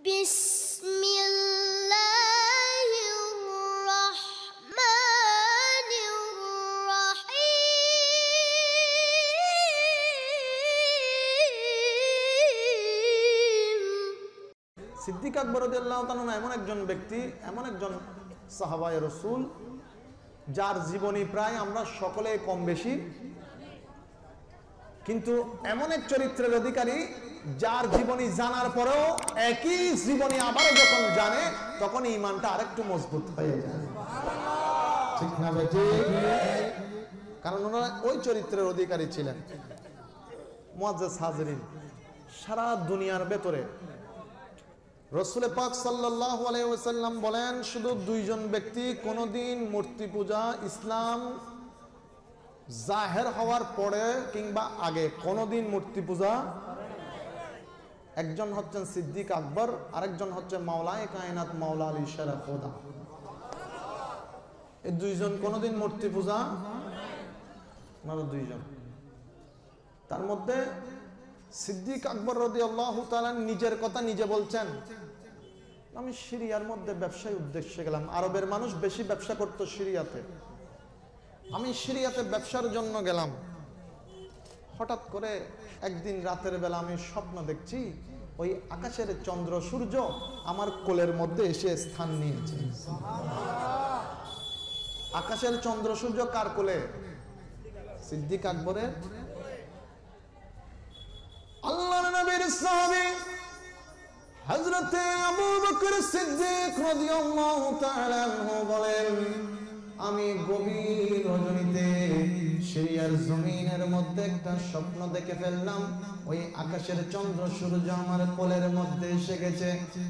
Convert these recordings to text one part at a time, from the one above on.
সিদ্দিক আকবর রাদিয়াল্লাহু তাআলা এমন একজন ব্যক্তি, এমন একজন সাহাবায়ে রাসূল, যার জীবনী প্রায় আমরা সকলে কম বেশি, কিন্তু এমন এক চরিত্রের অধিকারী যার জীবনী জানার পরেও একই জীবনী আবার যখন জানে তখন ঈমানটা আরেকটু মজবুত হয়ে যায়। ঠিক না বেটি? কারণ ওনারা ওই চরিত্রের অধিকারী ছিলেন। মুআজ্জাজ হাজিরিন, সারা দুনিয়ার ভেতরে রাসূল পাক সাল্লাল্লাহু আলাইহি ওয়াসাল্লাম বলেন, শুধু দুইজন ব্যক্তি কোনদিন মূর্তি পূজা ইসলাম জাহের হওয়ার পরে কিংবা আগে কোনদিন মূর্তি পূজা, একজন হচ্ছেন সিদ্দিক আকবর, আরেকজন হচ্ছে মাওলায়ে কায়নাত মাওলা আলী শারা খোদা। এই দুইজন কোনদিন মূর্তি পূজা মাত্র দুইজন। তার মধ্যে সিদ্দিক আকবর রাদিয়াল্লাহু তাআলা নিজের কথা নিজে বলছেন, আমি সিরিয়ার মধ্যে ব্যবসায় উদ্দেশ্যে গেলাম। আরবের মানুষ বেশি ব্যবসা করত সিরিয়াতে, আমি সিরিয়াতে ব্যবসার জন্য গেলাম। হঠাৎ করে একদিন রাতের বেলা আমি স্বপ্ন দেখছি, ওই আকাশের চন্দ্র সূর্য আমার কোলের মধ্যে এসে স্থান নিয়েছে। আকাশের চন্দ্র সূর্য কার কোলে? সিদ্দিক আকবরের। আল্লাহর নবীর সাহাবী হযরতে আবু বকর সিদ্দিক রাদিয়াল্লাহু তাআলা আনহু বলেন, আমি গভীর রজনীতে সিরিয়ার জমিনের মধ্যে একটা স্বপ্ন দেখে ফেললাম। ওই আকাশের চন্দ্র সূর্য আমার কোলের মধ্যে এসে গেছে।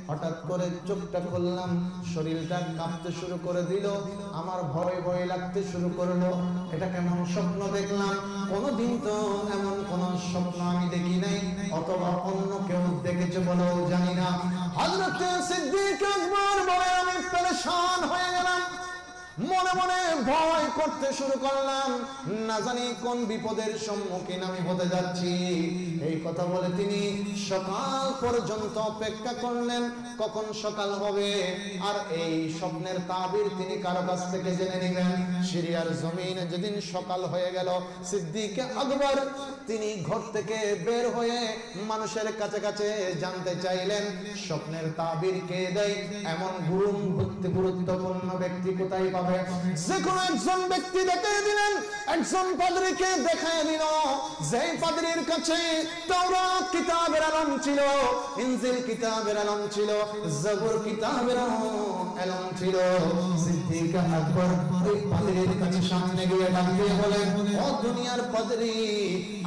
হঠাৎ করে চোখটা খুললাম, শরীরটা কাঁপতে শুরু করে দিল, আমার ভয় ভয় লাগতে শুরু করলো। এটা কেমন স্বপ্ন দেখলাম? কোনদিন তো এমন কোন স্বপ্ন আমি দেখি নাই, অথবা অন্য কেউ দেখেছে বলেও জানি না। হযরত সিদ্দিক আকবর বলে, আমি পেরেশান হয়ে গেলাম, মনে মনে ভয় করতে শুরু করলাম, না জানি কোন বিপদের সম্মুখীন আমি হতে যাচ্ছি। এই কথা বলে তিনি সকাল পর্যন্ত অপেক্ষা করলেন, কখন সকাল হবে আর এই স্বপ্নের তাবির তিনি কারো কাছ থেকে জেনে নেবেন। সিরিয়ার জমিনে যেদিন সকাল হয়ে গেল, সিদ্দিক আকবর তিনি ঘর থেকে বের হয়ে মানুষের কাছে কাছে জানতে চাইলেন স্বপ্নের তাবির কে দেয়, এমন গুরুত্বপূর্ণ ব্যক্তি কোথায় পাবে। যে কোনো একজন ব্যক্তি দেখায় দিলেন, একজন পাদ্রীকে দেখায় দিল, যেই পাদ্রীর কাছে তাওরাত কিতাবের আলম ছিল, ইনজিল কিতাবের আলম ছিল, জবুর কিতাবের আলম ছিল। সিদ্দিক আকবর ওই পাদ্রীর কাছে সামনে গিয়ে ডাক দিয়ে বলেন, ও দুনিয়ার পাদ্রী,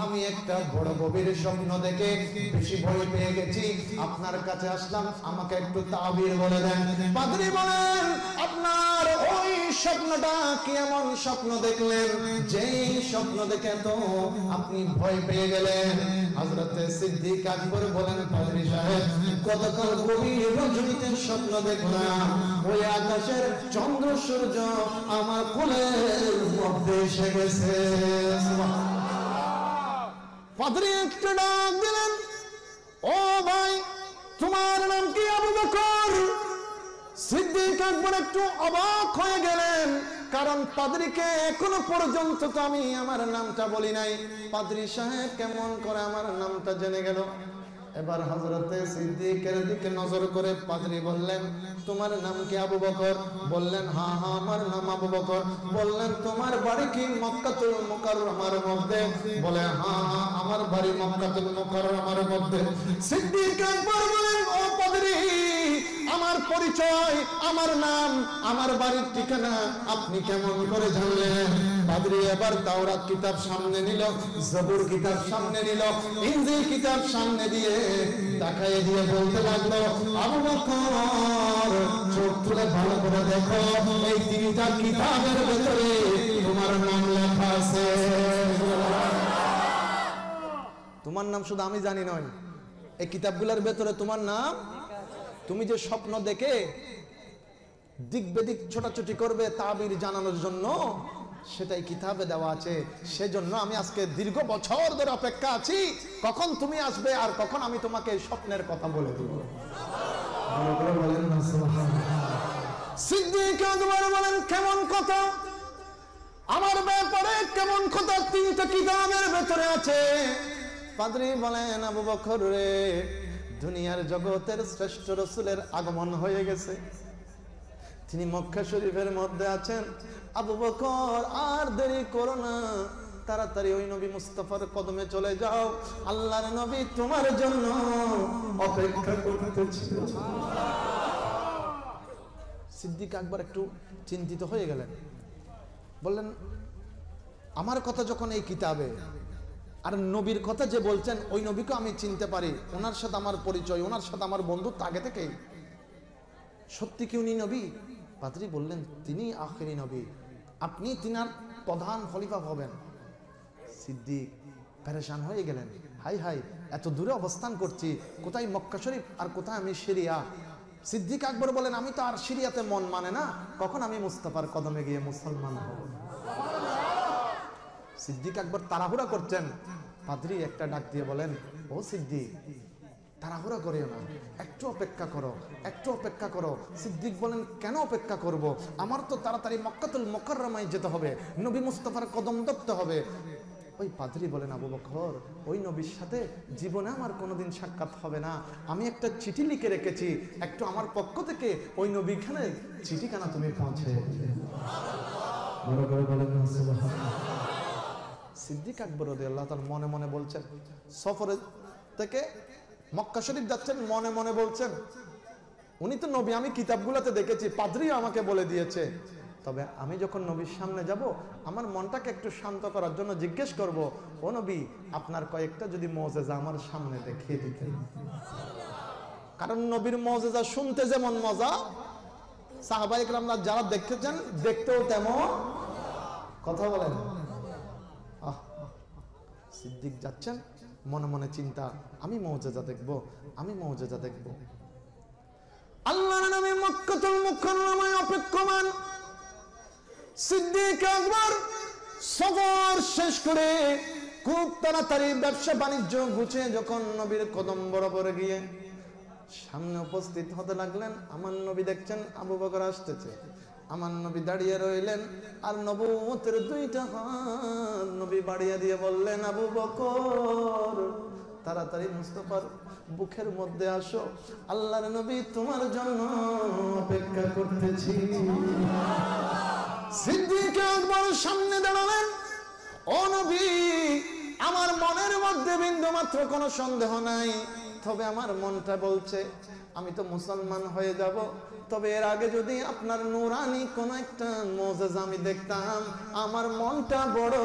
আমি একটা বড় গভীর স্বপ্ন দেখে বেশি ভয় পেয়ে গেছি, আপনার কাছে আসলাম, আমাকে একটু তাবির বলে দেন। পাদ্রী বলেন, আপনার ওই স্বপ্নটা কি এমন স্বপ্ন দেখলেন যেই স্বপ্ন দেখে তো আপনি ভয় পেয়ে গেলেন? হযরতে সিদ্দিক আকবর বলেন, পাদ্রী সাহেব, গতকাল গভীর রজনীতে স্বপ্ন দেখলাম, ওই আকাশের চন্দ্র সূর্য আমার কোলের মধ্যে এসে গেছে। পাদ্রী একটা ডাক দিলেন, ও ভাই, তোমার নাম কি? আবু বকর। সিদ্দিক আকবর একটু অবাক হয়ে গেলেন, কারণ পাদ্রীকে এখনো পর্যন্ত তো আমি আমার নামটা বলি নাই, পাদ্রী সাহেব কেমন করে আমার নামটা জেনে গেল? এবার হযরতে সিদ্দিকের দিকে নজর করে পাদ্রী বললেন, তোমার নাম কি আবু বকর? বললেন, হ্যাঁ হ্যাঁ আমার নাম আবু বকর। বললেন, তোমার বাড়ি কি মক্কাতুল মুকাররমার মধ্যে? বলে, হ্যাঁ হ্যাঁ আমার বাড়ি মক্কাতুল মুকাররমার মধ্যে। সিদ্দিক আকবর বলেন, ও পাদ্রী, আমার পরিচয়, আমার নাম, আমার বাড়ির ঠিকানা আপনি কেমন করে জানলেন? পাদ্রী এবার তাওরাত কিতাব সামনে নিল, জবুর কিতাব সামনে নিল, ইনজিল কিতাব সামনে দিয়ে দেখায় দিয়ে বলতে লাগলো, আবু বকর, চোখ তুলে ভালো করে দেখো, এই তিনটা কিতাবের ভেতরে তোমার নাম লেখা আছে। তোমার নাম শুধু আমি জানি নয়, এই কিতাবগুলোর ভেতরে তোমার নাম। তুমি যে স্বপ্ন দেখে দিক বেদিক ছোটাছুটি করবে তাবির জানানোর জন্য, সেটাই কিতাবে দেওয়া আছে। সেজন্য আমি আজকে দীর্ঘ বছর ধরে অপেক্ষা আছি, কখন তুমি আসবে আর কখন আমি তোমাকে স্বপ্নের কথা বলে দেব। বলেন না সুবহানাল্লাহ। সিদ্দিক আকবর বলেন কেমন কথা, আমার ব্যাপারে কেমন কথা, 3টা কিতাবের ভেতরে আছে। পাদ্রী বলেন আবু বকর রে, দুনিয়ার জগতের শ্রেষ্ঠ রাসূলের আগমন হয়ে গেছে, তিনি মক্কা শরীফের মধ্যে আছেন। আবু বকর আর দেরি করো না, তাড়াতাড়ি ওই নবী মুস্তাফার কদমে চলে যাও, আল্লাহর নবী তোমার জন্য অপেক্ষা করতেছে। সিদ্দিক আকবর একটু চিন্তিত হয়ে গেলেন, বললেন আমার কথা যখন এই কিতাবে, আর নবীর কথা যে বলছেন ওই নবীকে আমি চিনতে পারি, ওনার সাথে আমার পরিচয়, ওনার সাথে আমার বন্ধুত্ব আগে থেকেই, সত্যি কি উনি নবী? পাদ্রী বললেন তিনি আখেরি নবী, আপনি তিনার প্রধান খলিফা হবেন। সিদ্দিক পেরেশান হয়ে গেলেন, হাই হাই এত দূরে অবস্থান করছি, কোথায় মক্কা শরীফ আর কোথায় আমি সিরিয়া। সিদ্দিক আকবর বলেন আমি তো আর সিরিয়াতে মন মানে না, কখন আমি মুস্তাফার কদমে গিয়ে মুসলমান হব। সিদ্দিক আকবর তাড়াহুড়া করছেন। পাদ্রী একটা ডাক দিয়ে বলেন ও সিদ্দিক, তাড়াহুড়া করিও না, একটু অপেক্ষা করো, একটু অপেক্ষা করো। সিদ্দিক বলেন কেন অপেক্ষা করব, আমার তো তাড়াতাড়ি মক্কাতুল মুকাররমায় যেতে হবে, নবী মুস্তাফার কদম ধরতে হবে। ওই পাদ্রী বলেন আবু বকর, ওই নবীর সাথে জীবনে আমার কোনোদিন সাক্ষাৎ হবে না, আমি একটা চিঠি লিখে রেখেছি, একটু আমার পক্ষ থেকে ওই নবীখানে চিঠিখানা তুমি পৌঁছে। সিদ্দিক আকবর রাদিয়াল্লাহু তাআলা মনে মনে বলছেন, সফরে থেকে মক্কা শরীফ যাচ্ছেন, মনে মনে বলছেন উনি তো নবী, আমি কিতাবগুলোতে দেখেছি, পাদ্রীও আমাকে বলে দিয়েছে, তবে আমি যখন নবীর সামনে যাব আমার মনটাকে একটু শান্ত করার জন্য জিজ্ঞেস করব, ও নবী আপনার কয়েকটা যদি মুজিজা আমার সামনে দেখিয়ে দিতেন। কারণ নবীর মুজিজা শুনতে যেমন মজা, সাহাবায়ে কেরামরা যারা দেখেছেন দেখতেও তেমন। কথা বলেন। সিদ্দিক যাচ্ছেন, মনে মনে চিন্তা, আমি মুজিজা দেখব, আমি মুজিজা দেখব। আল্লাহর নবী মক্কাতুল মুকাররমায় অপেক্ষমান। সিদ্দিক আকবর সফর শেষ করে খুব তাড়াতাড়ি ব্যবসা বাণিজ্য গুছিয়ে যখন নবীর কদম বরাবর গিয়ে সামনে উপস্থিত হতে লাগলেন, আমার নবী দেখছেন আবু বকর আসতেছে, আমার নবী দাঁড়িয়ে রইলেন, আর নবুয়তের 2টা হাত নবী বাড়িয়ে দিয়ে বললেন আবু বকর তাড়াতাড়ি মুস্তাফার বুকের মধ্যে আসো, আল্লাহর নবী তোমার জন্য অপেক্ষা করতেছি। সিদ্দিক আকবর সামনে দাঁড়ালেন, ও নবী আমার মনের মধ্যে বিন্দু মাত্র কোনো সন্দেহ নাই, তবে আমার মনটা বলছে আমি তো মুসলমান হয়ে যাব, তবে এর আগে যদি আপনার নূরানি কোন একটা মুজিজা আমি দেখতাম আমার মনটা বড়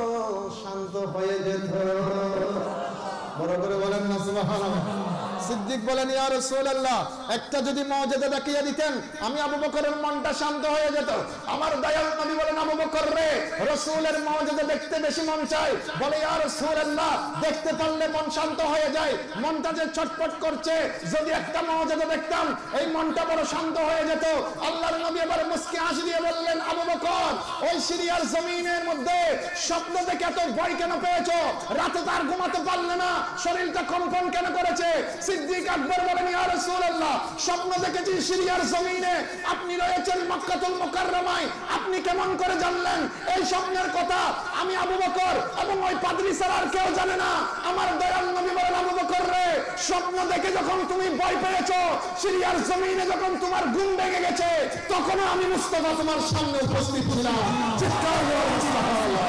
শান্ত হয়ে যেত। বড় করে বলেন না সুবহানাল্লাহ। সিদ্দিক বলেন ইয়া রাসূলুল্লাহ একটা যদি মুজিজা দেখিয়ে দিতেন আমি আবু বকরের মনটা শান্ত হয়ে যেত। আমার দয়াল নবী বলেন আবু বকর রে রাসূলের মুজিজা দেখতে বেশি মন চায়, বলে ইয়া রাসূলুল্লাহ দেখতে পারলে মন শান্ত হয়ে যায়, মনটা যে ছটফট করছে যদি একটা মুজিজা দেখতাম এই মনটা বড় শান্ত হয়ে যেত। আল্লাহর নবী এবার মুস্কি হাসি দিয়ে বললেন আবু বকর ওই সিরিয়ার জমিনের মধ্যে স্বপ্ন দেখে এত ভয় কেন পেয়েছো, রাতে তার ঘুমাতে পারলে না, শরীরটা কম্পন কেন করেছে? সিদ্দিক আকবর বলেন ইয়া রাসূলুল্লাহ স্বপ্ন দেখেছি সিরিয়ার জমিনে আপনি রয়েছেন মক্কাতুল মুকাররমায়, আপনি কেমন করে জানলেন এই স্বপ্নের কথা? আমি আবু বকর এবং ওই পাদ্রী ছাড়া আর কেউ জানে না। আমার দয়াল নবী বলেন আবু বকর রে স্বপ্ন দেখে যখন তুমি ভয় পেয়েছো, সিরিয়ার জমিনে যখন তোমার ঘুম ভেঙে গেছে, তখনও আমি মুস্তাফা তোমার সামনে উপস্থিত ছিলাম। চিৎকার করে সুবহানাল্লাহ।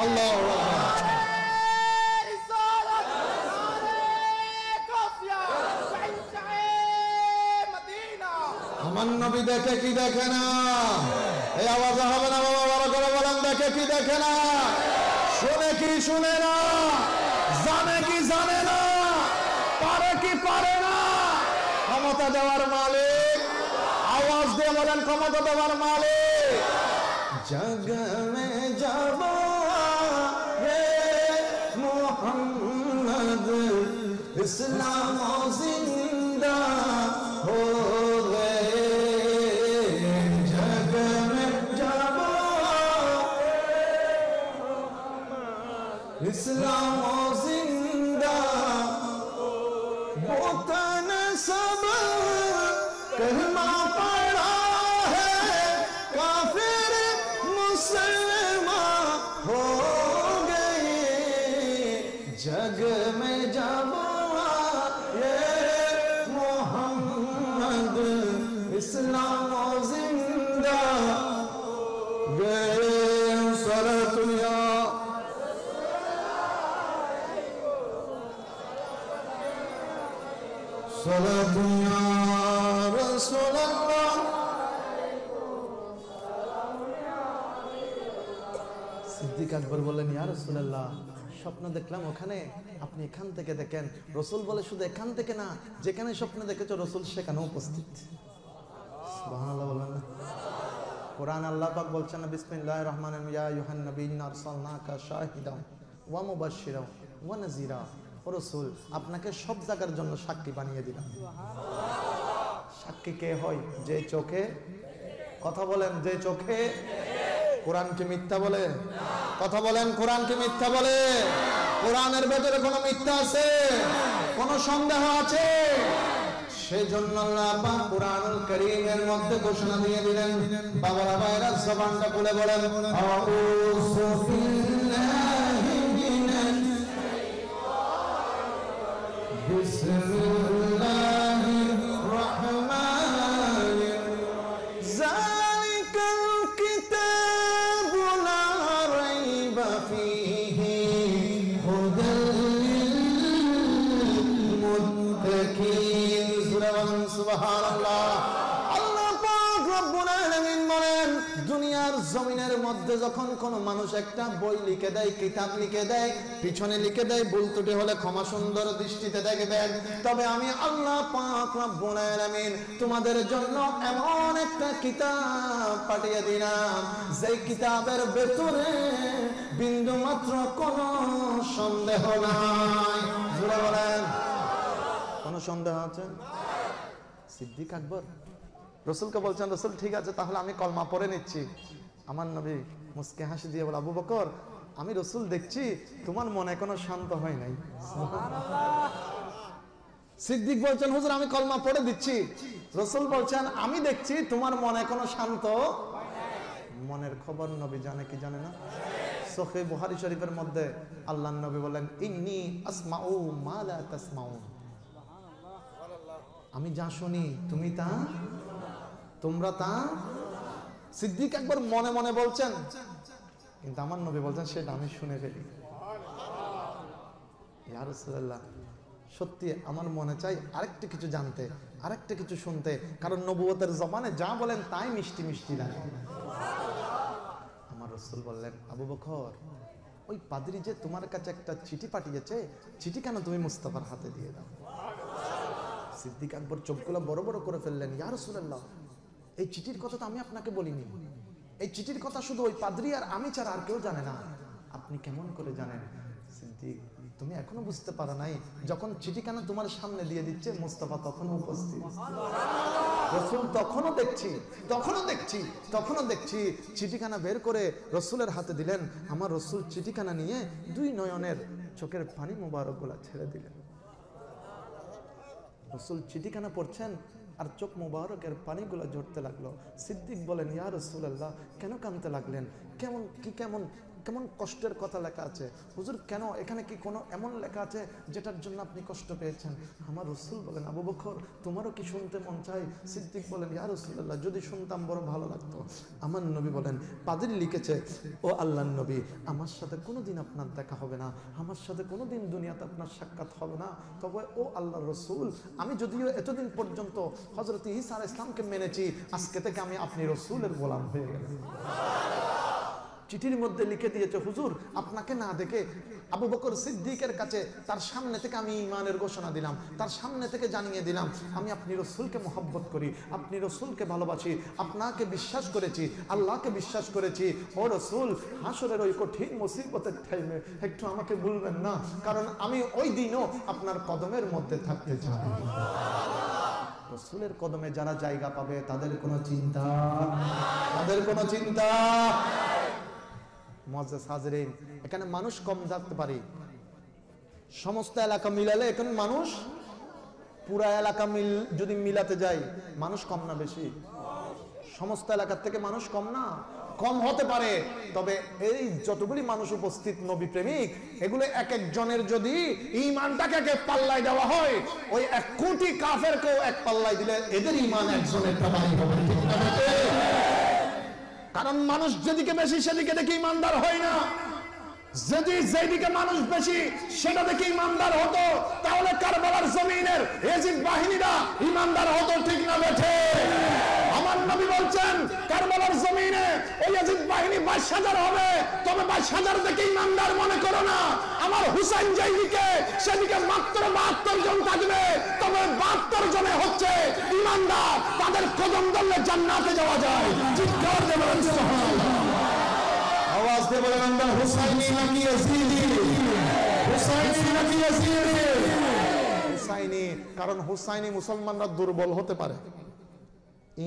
আল্লাহু আকবার। আমার নবী দেখে কি দেখে না? এই আওয়াজ হবে না বাবা, বড় করে বলেন দেখে কি দেখে না, শুনে কি শুনে না, জানে কি জানে না, পারে কি পারে না? ক্ষমতা দেওয়ার মালিক, আওয়াজ দিয়ে বলেন ক্ষমতা দেওয়ার মালিক। জগ মে যাব রে মোহাম্মদ ইসলাম জিন্দা हो गए, जग में जब इस्लाम जिंदा वो तने सब कलमा पढ़ा है, काफिर मुसलमान हो गए। जग में जब आए मोहम्मद इस्लाम जिंदा गए। सलातुया सलातुया रसूलल्लाह। সিদ্দিক আকবর বললেন, ইয়া রাসূলুল্লাহ, স্বপ্ন দেখলাম ওখানে, আপনি এখান থেকে দেখেন। রসুল বলে, শুধু এখান থেকে না, যেখানে স্বপ্ন দেখেছো রসুল সেখানে উপস্থিত। সুবহানাল্লাহ বলেন না? কোরআন আল্লাহ পাক বলছেন না, বিসমিল্লাহির রহমানির রহিম, ইয়া আইয়ুহান নবী ইন্না আরসালনাকা শাহিদান ওয়া মুবাশশিরান ওয়া নাযীরা। ও রাসূল, আপনাকে সব জায়গার জন্য সাক্ষী বানিয়ে দিলাম। সাক্ষী কে হয়? যে চোখে, কথা বলেন, যে চোখে কোরআন কি মিথ্যা বলে? কথা বলেন, কোরআন কি মিথ্যা বলে? কোরআনের ভেতরে কোনো মিথ্যা আছে? কোনো সন্দেহ আছে? সেজন্য আল্লাহ পাক কুরআনুল কারীমের মধ্যে ঘোষণা দিয়ে দিলেন। বাবারা ভাইরা জবানটা খুলে বলেন, আউযু বিল্লাহি মিনাশ শাইতানির বিসমিল্লাহির রহমানির যালিকাল কিতাবু লা রাইবা ফীহি হুদাল লিল মুত্তাকিন। সুবহানাল্লাহ। আল্লাহ পাক রব্বুল আলামিন বলেন, দুনিয়ার জমিনের মধ্যে যখন কোন মানুষ একটা বই লিখে দেয়, কিতাব লিখে দেয়, পিছনে লিখে দেয়, ভুল ত্রুটি হলে ক্ষমা সুন্দর দৃষ্টিতে দেখবেন। তবে আমি আল্লাহ পাক রব্বুল আলামিন তোমাদের জন্য এমন একটা কিতাব পাঠিয়ে দিলাম, যে কিতাবের ভেতরে বিন্দু মাত্র কোনো সন্দেহ নাই। জোরে বলেন, কোনো সন্দেহ আছে? সিদ্দিক আকবর রসুলকে বলছেন, রসুল ঠিক আছে, তাহলে আমি কলমা পড়ে নিচ্ছি। আমার নবী মুস্কে হাসি দিয়ে বলে, আবু বকর, আমি রসুল দেখছি তোমার মনে কোনো শান্ত হয় নাই। সিদ্দিক বলছেন, হুজুর আমি কলমা পড়ে দিচ্ছি। রসুল বলছেন, আমি দেখছি তোমার মনে কোনো শান্ত। মনের খবর নবী জানে কি জানে না? সহিহ বুখারী শরীফের মধ্যে আল্লাহর নবী বলেন, ইন্নী আসমাউ মা লা তাসমাউন। আমি যা শুনি তুমি তা, তোমরা তা। সিদ্দিক আকবর মনে মনে বলছেন, কিন্তু আমার নবী বলছেন সেটা আমি শুনে ফেলি। ইয়া রাসূলুল্লাহ, সত্যি আমার মনে চাই আরেকটা কিছু জানতে, আরেকটা কিছু শুনতে, কারণ নবুয়তের জবানে যা বলেন তাই মিষ্টি মিষ্টি লাগে। আমার রাসূল বললেন, আবু বকর, ওই পাদ্রী যে তোমার কাছে একটা চিঠি পাঠিয়েছে, চিঠি কেন তুমি মুস্তাফার হাতে দিয়ে দাও? সিদ্দিক আকবর চোখগুলো বড় বড় করে ফেললেন, ইয়া রাসূলুল্লাহ, এই চিঠির কথা তো আমি আপনাকে বলিনি। এই চিঠির কথা শুধু ওই পাদ্রী আর আমি ছাড়া আর কেউ জানে না। আপনি কেমন করে জানেন? সিদ্দিক, তুমি এখনো বুঝতে পারো নাই, যখন চিঠিখানা তোমার সামনে দিয়ে দিচ্ছে মুস্তাফা তখনও উপস্থিত। রাসূল তখনও দেখছি চিঠিখানা বের করে রসুলের হাতে দিলেন। আমার রসুল চিঠিখানা নিয়ে দুই নয়নের চোখের পানি মোবারকগুলা ছেড়ে দিলেন। রসুল চিঠিখানা পড়ছেন আর চোখ মোবারকের পানিগুলো ঝরতে লাগলো। সিদ্দিক বলেন, ইয়া রাসূলুল্লাহ, কেন কাঁদতে লাগলেন? কেমন কষ্টের কথা লেখা আছে? হুজুর কেন, এখানে কি কোনো এমন লেখা আছে যেটার জন্য আপনি কষ্ট পেয়েছেন? আমার রাসূল বলেন, আবু বকর, তোমারও কি শুনতে মন চায়? সিদ্দিক বলেন, ইয়া রাসূলুল্লাহ, যদি শুনতাম বড় ভালো লাগতো। আমার নবী বলেন, পাদ্রী লিখেছে, ও আল্লাহর নবী, আমার সাথে কোনোদিন আপনার দেখা হবে না, আমার সাথে কোনোদিন দুনিয়াতে আপনার সাক্ষাৎ হবে না। তবে ও আল্লাহর রাসূল, আমি যদিও এতদিন পর্যন্ত হযরত ঈসা আলাইহিস সালামকে মেনেছি, আজকে থেকে আমি আপনি রাসূলের গোলাম হয়ে গেলাম। চিঠির মধ্যে লিখে দিয়েছে, হুজুর আপনাকে না দেখে আবু বকর সিদ্দিকের কাছে তার সামনে থেকে আমি ঈমানের ঘোষণা দিলাম, তার সামনে থেকে জানিয়ে দিলাম আমি আপনি রাসূলকে মহব্বত করি, আপনি রাসূলকে ভালোবাসি, আপনাকে বিশ্বাস করেছি, আল্লাহকে বিশ্বাস করেছি। ও রাসূল, হাসরের ওই কঠিন মুসিবতের টাইমে একটু আমাকে ভুলবেন না, কারণ আমি ওই দিনও আপনার কদমের মধ্যে থাকতে চাই। রাসূলের কদমে যারা জায়গা পাবে তাদের কোনো চিন্তা, মুআজ্জাজ হাজিরিন, এখানে মানুষ কম থাকতে পারে, সমস্ত এলাকা মিলালে এখানে মানুষ পুরা এলাকা যদি মিলাতে যাই মানুষ কম না বেশি? সমস্ত এলাকার থেকে মানুষ কম না? কম হতে পারে, তবে এই যতগুলি মানুষ উপস্থিত নবী প্রেমিক, এগুলো এক একজনের যদি ঈমানটাকে এক পাল্লায় দেওয়া হয়, ওই 1 কোটি কাফেরকেও এক পাল্লায় দিলে এদের ঈমান একজনের ভারী হবে। কারণ মানুষ যেদিকে বেশি সেদিকে দেখে ঈমানদার হয় না। যদি যেদিকে মানুষ বেশি সেটা দেখে ঈমানদার হতো, তাহলে কারবালার জমিনের ইয়াজিদ বাহিনীরা ঈমানদার হতো, ঠিক না বেঠে? আমার নবী বলছেন কারবালার জমিনে ওই ইয়াজিদ বাহিনী 22,000 হবে, তবে 22,000 দেখে ঈমানদার মনে করো না। আমার হুসাইন যেদিকে সেদিকে মাত্র 72 জন থাকবে, তবে 72 জনে হচ্ছে ঈমানদার, তাদের কদম ধরলে জান্নাতে যাওয়া যায়। চিৎকার দিয়ে বলেন সুবহানাল্লাহ। আওয়াজ দিয়ে বলেন আমরা হুসাইনি নাকি ইয়াজিদি? হুসাইনি নাকি ইয়াজিদি? হুসাইনি। কারণ হুসাইনি মুসলমানরা দুর্বল হতে পারে,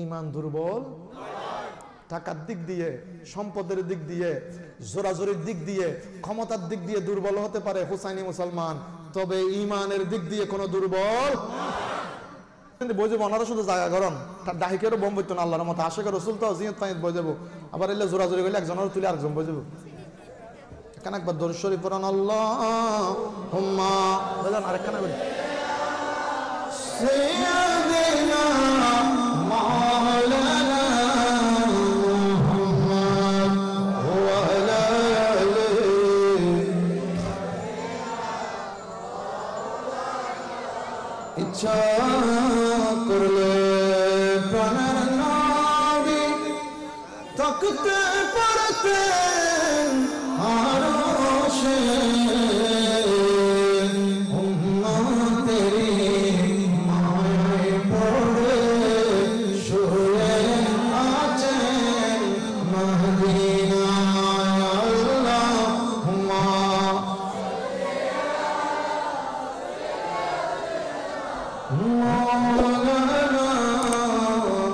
ঈমান দুর্বল। টাকার দিক দিয়ে, সম্পদের দিক দিয়ে, জোরাজোরির দিক দিয়ে, ক্ষমতার দিক দিয়ে দুর্বল হতে পারে হুসাইনি মুসলমান, তবে ঈমানের দিক দিয়ে কোনো দুর্বল বই যাবো। ওনারা শুধু জায়গা গরম, তার ডাহিকেরও বোম বইতো না আল্লাহর মতো। আশেখ রসুল তো জিয়ত পানিত বই যাবো, আবার এলে জোরাজোরি করলে একজনের তুলে আরেকজন বই যাবো। এখানে একবার দরুদ শরীফ পড়ান, আল্লাহুম্মা, আরেকখানা করি সাইয়্যিদিনা মাওলানা মুহাম্মদ ওয়া আলা আলিহি। ইচ্ছা করলে প্রাণের নবী তাকতে পারতেন আরশে, উম্মতেরি মায়ায় পড়ে শুয়ে আছেন মদিনায়। আল্লাহুম্মা মাওলানা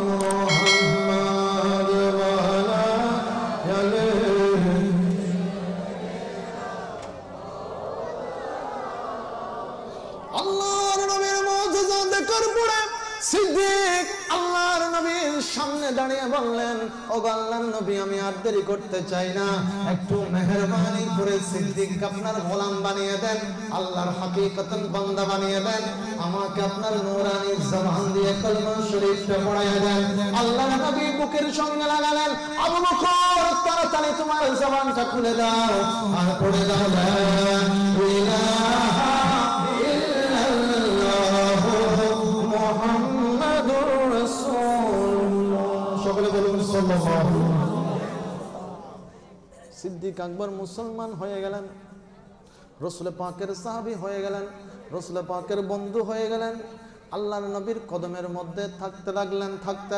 মুহাম্মদ ওয়া আলা আলিহি। আল্লাহর নবীর মুজিজা দেখার পরে সিদ্দিক আল্লাহর নবীর সামনে দাঁড়িয়ে বললেন, ও আল্লাহর নবী, আমি আর দেরি করতে চাই না, একটু মেহেরবানি করে সিদ্দিক আপনার গোলাম বানিয়ে দেন, আল্লাহর হাকিকতান বান্দা বানিয়ে দেন, আমাকে আপনার নূরানি জবান দিয়ে কলমা শরীফটা পড়াইয়া দেন। আল্লাহর নবী বুকের সঙ্গে লাগালেন, আবু বকর তাড়াতাড়ি তোমার জবানটা খুলে দাও আর পড়ে দাও লা ইলাহা ইল্লাল্লাহু মুহাম্মাদুর রাসূলুল্লাহ। সকলে বলুন সাল্লাল্লাহু। সিদ্দিক আকবর মুসলমান হয়ে গেলেন, রাসূল পাকের সাহাবী হয়ে গেলেন, রাসূল পাকের বন্ধু হয়ে গেলেন, আল্লাহর নবীর কদমের মধ্যে থাকতে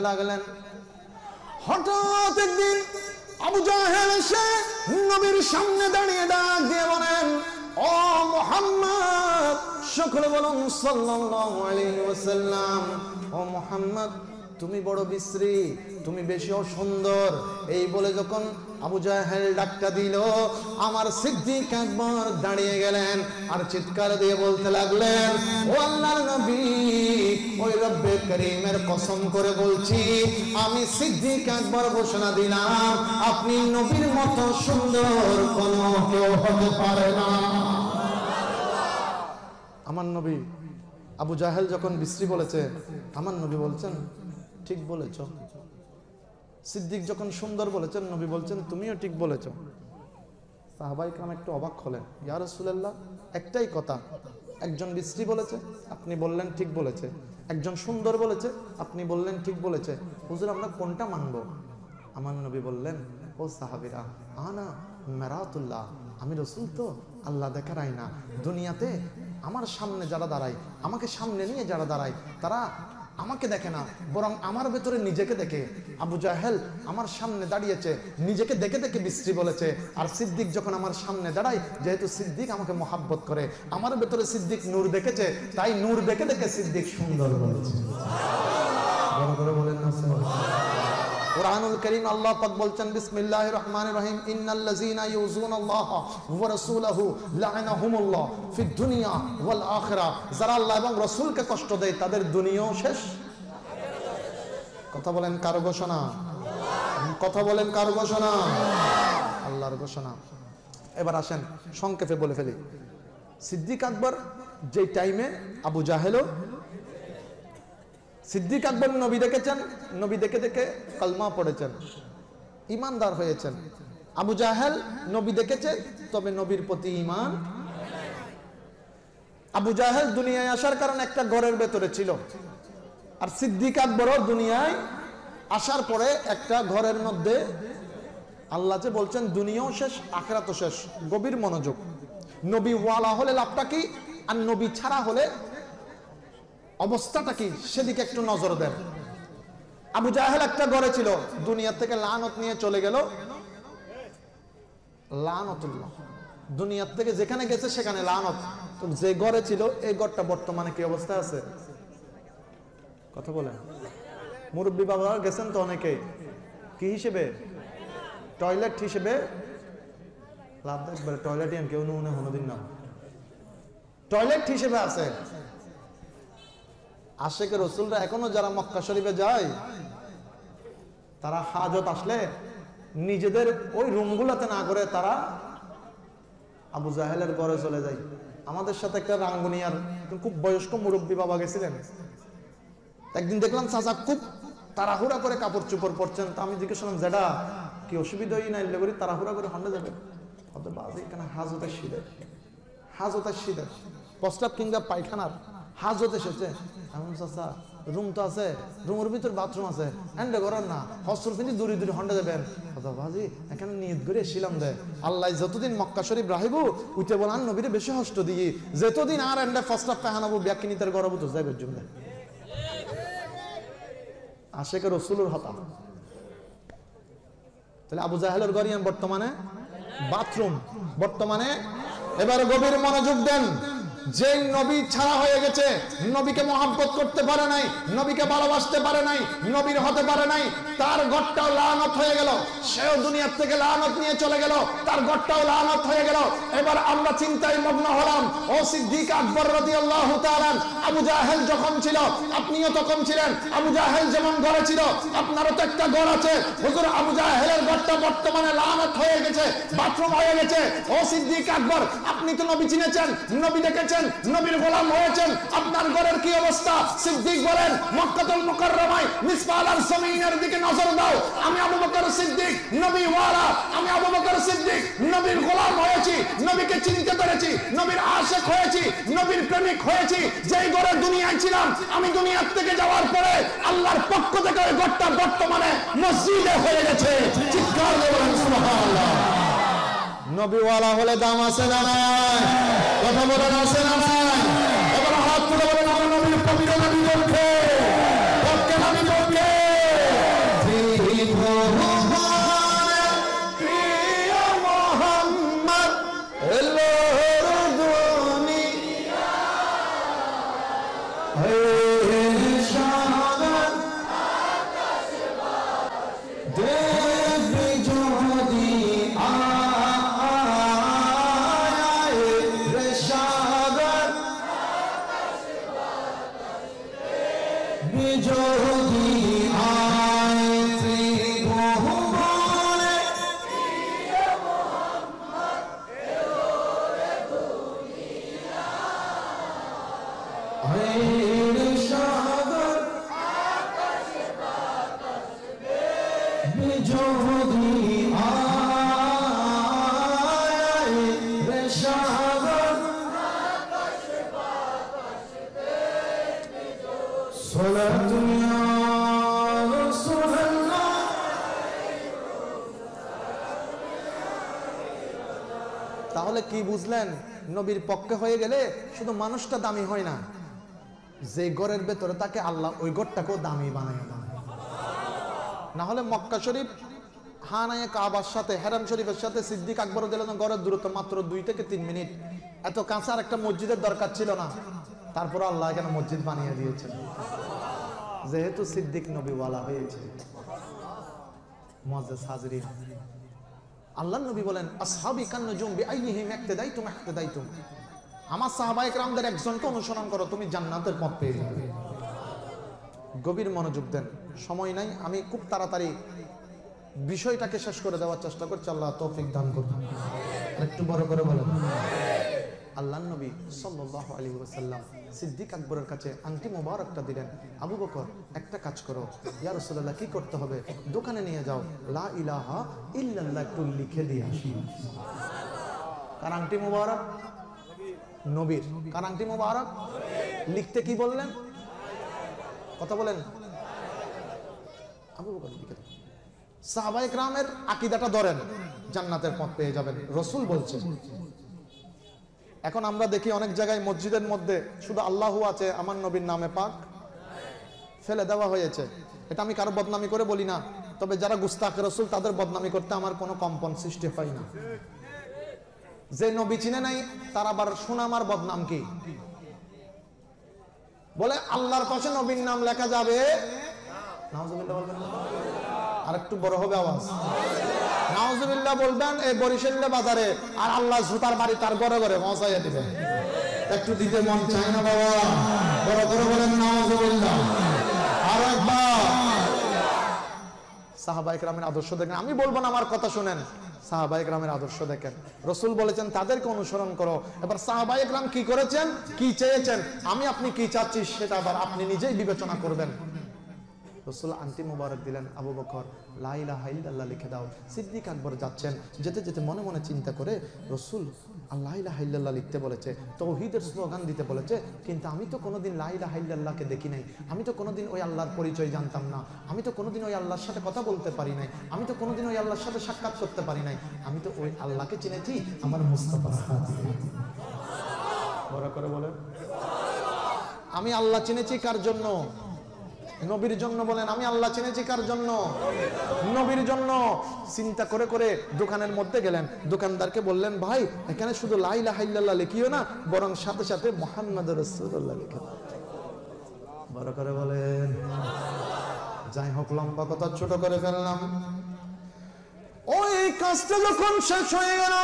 লাগলেন। হঠাৎ একদিন আবু জাহেল এসে নবীর সামনে দাঁড়িয়ে ডাক দিয়ে বলেন, ও মুহাম্মদ। সকলে বলুন সাল্লাল্লাহু আলাইহি ওয়াসাল্লাম। ও মুহাম্মদ, তুমি বড় বিশ্রী, তুমি বেশি সুন্দর। এই বলে যখন আবু জাহেল ডাকটা দিল, আমার সিদ্দিক আকবর দাঁড়িয়ে গেলেন আর চিৎকার দিয়ে বলতে লাগলেন, ও আল্লাহর নবী, ওই রব্বে করিমের কসম করে বলছি, আমি সিদ্দিক আকবর ঘোষণা দিলাম, আপনি নবীর মতো সুন্দর কোনো কেউ হতে পারে না। আমার নবী আবু জাহেল যখন বিশ্রী বলেছে, আমার নবী বলছেন ঠিক বলেছ। সিদ্দিক যখন সুন্দর বলেছেন, নবী বলছেন তুমিও ঠিক বলেছ। সাহাবায়ে কেরাম একটু অবাক হলেন, ইয়া রাসূলুল্লাহ, একটাই কথা, একজন বিশ্রী বলেছে, আপনি বললেন ঠিক বলেছে, একজন সুন্দর বলেছে, আপনি বললেন ঠিক বলেছে, হুজুর আমরা কোনটা মানব? আমার নবী বললেন, ও সাহাবীরা, আনা মেরাতুল্লাহ, আমি রাসূল তো আল্লাহ দেখার আয়না। দুনিয়াতে আমার সামনে যারা দাঁড়ায়, আমাকে সামনে নিয়ে যারা দাঁড়ায়, তারা আমাকে দেখে না, বরং আমার ভেতরে নিজেকে দেখে। আবু জাহেল আমার সামনে দাঁড়িয়েছে, নিজেকে দেখে দেখে বিশ্রী বলেছে, আর সিদ্দিক যখন আমার সামনে দাঁড়ায়, যেহেতু সিদ্দিক আমাকে মহাব্বত করে, আমার ভেতরে সিদ্দিক নূর দেখেছে, তাই নূর দেখে দেখে সিদ্দিক সুন্দর বলেছে। বড় করে বলেন না। কুরআনুল কারীম আল্লাহ পাক বলছেন বিসমিল্লাহির রহমানির রহিম ইন্নাল্লাযীনা ইউযুনাল্লাহা ওয়া রাসূলাহু লা'নাহুমুল্লাহ ফিদ দুনিয়া ওয়াল আখিরাহ। যারা আল্লাহ এবং রাসূলকে কষ্ট দেয় তাদের দুনিয়াও শেষ। কথা বলেন কার ঘোষণা? কথা বলেন কার ঘোষণা? আল্লাহর ঘোষণা। এবার আসেন সংক্ষেপে বলে ফেলি। সিদ্দিক আকবর যে টাইমে আবু জাহেলও, সিদ্দিক আকবর নবী দেখেছেন, নবী দেখে দেখে কলমা পড়েছেন, ইমানদার হয়েছেন। আবু জাহেল নবী দেখেছে তবে নবীর প্রতি ঈমান। আবু জাহেল দুনিয়ায় আসার কারণে একটা ঘরের ভেতরে ছিল, আর সিদ্দিক আকবরও দুনিয়ায় আসার পরে একটা ঘরের মধ্যে। আল্লাহ যে বলছেন দুনিয়াও শেষ আখিরাতও শেষ। গভীর মনোযোগ। নবী ওয়ালা হলে লাভটা কি, আর নবী ছাড়া হলে অবস্থাটা কি, সেদিকে একটু নজর দেন। আবু জাহেল একটা ঘরে ছিল, দুনিয়া থেকে লানত নিয়ে চলে গেল। লানতুল্লাহ, দুনিয়া থেকে যেখানে গেছে সেখানে লানত। তো যে ঘরে ছিল এই ঘরটা বর্তমানে কি অবস্থা আছে? কথা বলেন। মুরব্বী বাবা গেছেন তো অনেকে, কি হিসেবে? টয়লেট হিসেবে। লাভ দেখবে টয়লেট কেউ নুনে হনোদিন না, টয়লেট হিসেবে আছে। আশেকে রসুলরা এখনো যারা মক্কা শরীফে যায়, তারা হাজত আসলে নিজেদের ওই রুমগুলোতে না করে তারা আবু জাহেলের ঘরে চলে যায়। আমাদের সাথে একটা রাঙ্গুনিয়ার খুব বয়স্ক মুরব্বী বাবা গেছিলেন। একদিন দেখলাম চাচা খুব তাড়াহুড়া করে কাপড় চোপড় পরছেন। তা আমি জিজ্ঞেস করলাম, যেটা কি অসুবিধা হই না, এলে করি তাড়াহুড়া করে হন্ডে যাবে? এখানে হাজতের শীতে, হাজতের শীতে প্রস্তাব কিংবা পায়খানার হাজত এসেছে। এমন চাচা রুম তো আছে, রুমের ভিতর বাথরুম আছে, এন্ডে করার না, হস্ত্র ফিনি দূরে দূরে হন্ডে যাবেন। বাজি এখানে নিয়ত করে এসেছিলাম দে, আল্লাহ যতদিন মক্কা শরীফ রাহিবু উঠে বলান নবীরে বেশি হস্ত দিয়ে, যতদিন আর এন্ডে প্রস্তাব পায়খানাবো ব্যাকিনিতের গরব তো যাই জন্য আশেকে রসুলের হতা। তাহলে আবু জাহেলের গরিয়ান বর্তমানে বাথরুম। বর্তমানে এবার গভীর মনোযোগ দেন। যে নবী ছাড়া হয়ে গেছে, নবীকে মহব্বত করতে পারে নাই, নবীকে ভালোবাসতে পারে নাই, নবীর হতে পারে নাই, তার ঘরটাও লানত হয়ে গেল। সেও দুনিয়ার থেকে লানত নিয়ে চলে গেল, তার ঘরটাও লানত হয়ে গেল। এবার আমরা চিন্তায় মগ্ন হলাম। ও সিদ্দিক আকবর রাদিয়াল্লাহু তাআলা, আবু জাহেল যখন ছিল আপনিও তখন ছিলেন। আবু জাহেল যেমন ঘরে ছিল আপনারও তো একটা ঘর আছে। হুজুর আবু জাহেলের ঘরটা বর্তমানে লানত হয়ে গেছে, বাথরুম হয়ে গেছে। ও সিদ্দিক আকবর, আপনি তো নবী চিনেছেন, নবী দেখেছেন, নবীর গোলাম হয়েছেন, আপনার ঘরের কি অবস্থা? সিদ্দিক বলেন, মক্কাতুল মুকাররমায় মিসফাল আর জমিনের দিকে নজর দাও। আমি আবু বকর সিদ্দিক নবী ওয়ালা, আমি আবু বকর সিদ্দিক নবীর গোলাম হয়েছি, নবীকে চিনতে পেরেছি, নবীর আশিক হয়েছি, নবীর প্রেমিক হয়েছি। যেই ঘরে দুনিয়ায় ছিলাম, আমি দুনিয়ার থেকে যাওয়ার পরে আল্লাহর পক্ষ থেকে ওই ঘরটা বর্তমানে মসজিদে হয়ে গেছে। চিৎকার দিয়ে বলেন সুবহানাল্লাহ। নবীওয়ালা হলে দাম আছে না নাই? কথা বলেন আছে না নাই? এবার হাত তুলে বলেন আমরা নবীর পবিত্র নবী বলছে, পক্ষে নবী বলছে প্রিয় মুহাম্মদ এলোর দুনিয়া হে শাহাদাত আকাশ বাতাস দেবী যদি তাহলে কি বুঝলেন? নবীর পক্ষে হয়ে গেলে শুধু মানুষটা দামি হয় না, যে ঘরের ভেতরে তাকে আল্লাহ ওই ঘরটাকেও দামি বানায় দেন। না হলে মক্কা শরীফ হানায়ে কাবার সাথে হেরাম শরীফের সাথে সিদ্দিক আকবর রাদিয়াল্লাহু আনহু ঘরের দূরত্ব মাত্র 2 থেকে 3 মিনিট। এত কাছে আর একটা মসজিদের দরকার ছিল না, তারপর আল্লাহ এখানে মসজিদ বানিয়ে দিয়েছেন যেহেতু সিদ্দিক নবীওয়ালা হয়েছে। মুআজ্জাজ হাজিরিন, আল্লাহর নবী বলেন আসহাবি কান্নুজুম বিআইহিম ইক্তাদাইতুম ইক্তাদাইতুম, আমার সাহাবায়ে কেরামদের একজনকে অনুসরণ করো, তুমি জান্নাতের পথ পেয়ে যাবে। গভীর মনোযোগ দেন, সময় নাই, আমি খুব তাড়াতাড়ি বিষয়টাকে শেষ করে দেওয়ার চেষ্টা করছি, আল্লাহ তৌফিক দান করুন। একটু বড় করে বলেন। আল্লাহর নবী সাল্লাল্লাহু আলাইহি ওয়াসাল্লাম সিদ্দিক আকবরের কাছে আংটি মোবারকটা দিলেন। আবু বকর একটা কাজ করো, ইয়া রাসূলুল্লাহ কি করতে হবে? দোকানে নিয়ে যাও, লা ইলাহা ইল্লাল্লাহ একটু লিখে দিয়ে আসি। কার আংটি মোবারক? নবীর। কার আংটি মোবারক? লিখতে কি বললেন? কথা বলেন। আবু বকর লিখে দাও। সাহাবায়ে কেরামের আকীদাটা ধরেন, জান্নাতের পথ পেয়ে যাবেন, রাসূল বলছেন। এখন আমরা দেখি অনেক জায়গায় মসজিদের মধ্যে শুধু আল্লাহু আছে, আমার নবীর নামে পাক ফেলে দেওয়া হয়েছে। এটা আমি কারো বদনামি করে বলি না, তবে যারা গুস্তাখ রাসূল তাদের বদনামি করতে আমার কোনো কম্পন সৃষ্টি হয় না। যে নবী চিনে নাই তার আবার সুনাম আর বদনাম কি? বলে আল্লাহর পাশে নবীর নাম লেখা যাবে, নাউজুবিল্লাহ বলবেন না? আর একটু বড় হবে আওয়াজ, নাউজুবিল্লাহ বলবেন এই বরিশাল বাজারে, আর আল্লাহ জুতার বাড়ি তার ঘরে ঘরে পৌঁছাইয়া দিবে। একটু দিতে মন চায় না বাবা? বড় করে বলেন নাউজুবিল্লাহ। আর একবার সাহাবায়ে কেরামের আদর্শ দেখেন, আমি বলবো না, আমার কথা শুনেন। সাহাবায়ে কেরামের আদর্শ দেখেন, রাসূল বলেছেন তাদেরকে অনুসরণ করো। এবার সাহাবায়ে কেরাম কি করেছেন, কি চেয়েছেন, আমি আপনি কি চাচ্ছি সেটা আবার আপনি নিজেই বিবেচনা করবেন। রাসূল আংটি মোবারক দিলেন, আবু বকর লা ইলাহা ইল্লাল্লাহ লিখে দাও। সিদ্দিক আকবর যাচ্ছেন, যেতে যেতে মনে মনে চিন্তা করে, রাসূল লা ইলাহা ইল্লাল্লাহ লিখতে বলেছে, তাওহীদের স্লোগান দিতে বলেছে, কিন্তু আমি তো কোনোদিন লা ইলাহা ইল্লাল্লাহকে দেখি নাই, আমি তো কোনোদিন ওই আল্লাহর পরিচয় জানতাম না, আমি তো কোনোদিন ওই আল্লাহর সাথে কথা বলতে পারি নাই, আমি তো কোনোদিন ওই আল্লাহর সাথে সাক্ষাৎ করতে পারি নাই, আমি তো ওই আল্লাহকে চিনেছি আমার মুস্তাফার হাতে। বড় করে বলে, আমি আল্লাহ চিনেছি কার জন্য? নবীর জন্য। বলেন, আমি আল্লাহ চিনেছি কার জন্য? নবীর জন্য। চিন্তা করে করে দোকানের মধ্যে গেলেন, দোকানদারকে বললেন, ভাই এখানে শুধু লা ইলাহা ইল্লাল্লাহ লিখিও না, বরং সাথে সাথে মুহাম্মাদুর রাসূলুল্লাহ লিখে দাও। বড় করে বলেন। যাই হোক, লম্বা কথা ছোট করে ফেললাম। ওই কাজটা যখন শেষ হয়ে গেল,